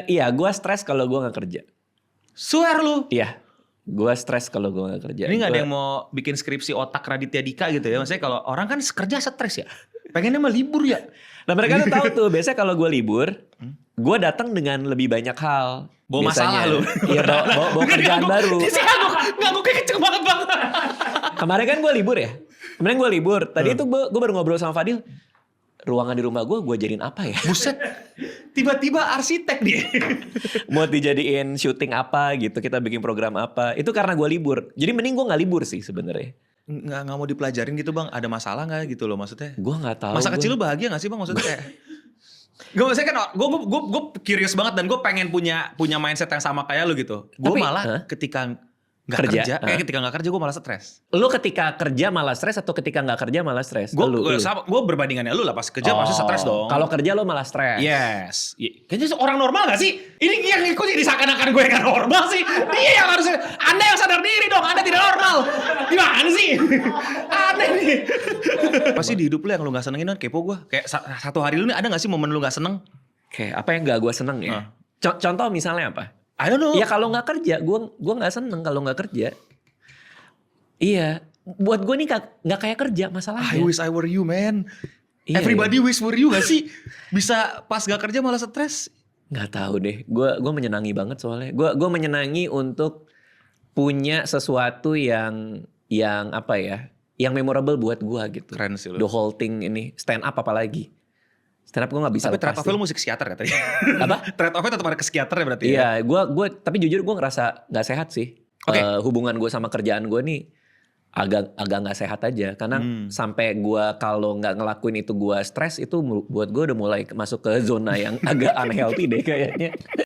Iya, gue stres kalau gue nggak kerja. Swear lu. Iya, gue stres kalau gue nggak kerja. Ini nggak ada yang mau bikin skripsi otak Raditya Dika gitu ya? Maksudnya kalau orang kan kerja stres ya, pengennya mah libur ya. Nah mereka tuh tahu tuh, biasanya kalau gue libur, gue datang dengan lebih banyak hal. Bawa masalah lu. Iya, bawa kerjaan baru. Nggak, gue kayak kenceng banget. Kemarin kan gue libur ya. Tadi itu gue baru ngobrol sama Fadil. Ruangan di rumah gue jadiin apa ya? Buset, tiba-tiba arsitek dia. Mau dijadiin syuting apa gitu, kita bikin program apa. Itu karena gue libur. Jadi mending gue gak libur sih sebenarnya. Nggak mau dipelajarin gitu bang, ada masalah nggak gitu loh maksudnya? Gue gak tahu. Masa kecil lu bahagia nggak sih bang maksudnya kayak? Gue maksudnya kan, gue curious banget dan gue pengen punya mindset yang sama kayak lu gitu. Gue malah ketika nggak kerja, ketika nggak kerja gue malah stres. Lu ketika kerja malah stres atau ketika nggak kerja malah stres? Gue berbandingannya lu lah, pas kerja pasti stres dong. Kalau kerja lu malah stres. Yes. Kayaknya orang normal gak sih? Ini yang ikut disangkan-akan gue yang normal sih. Dia yang harus, Anda yang sadar diri dong, Anda tidak normal. Gimana sih? Aneh nih. Pasti di hidup lu yang lu gak senengin kan kepo gue. Kayak satu hari lu nih ada gak sih momen lu gak seneng? Kayak apa yang gak gue seneng ya? Contoh misalnya apa? I don't know. Ya kalau nggak kerja, gue nggak seneng kalau nggak kerja. Iya, buat gue nih nggak kayak kerja masalahnya. I wish I were you, man. Iya, Everybody wish were you gak sih? Bisa pas gak kerja malah stres? Nggak tahu deh. Gue menyenangi banget soalnya. Gue menyenangi untuk punya sesuatu yang apa ya? Yang memorable buat gue gitu. Keren sih lu. The whole thing ini stand up apalagi. Stand up gue gak bisa tapi lepas. Tapi trade off lu musik psikiater katanya. Apa? Trade off-nya tetap ada ke psikiater ya berarti. Iya, gue tapi jujur gue ngerasa gak sehat sih. Hubungan gue sama kerjaan gue nih agak gak sehat aja. Karena sampai gue kalau gak ngelakuin itu gue stres, itu buat gue udah mulai masuk ke zona yang agak unhealthy deh kayaknya.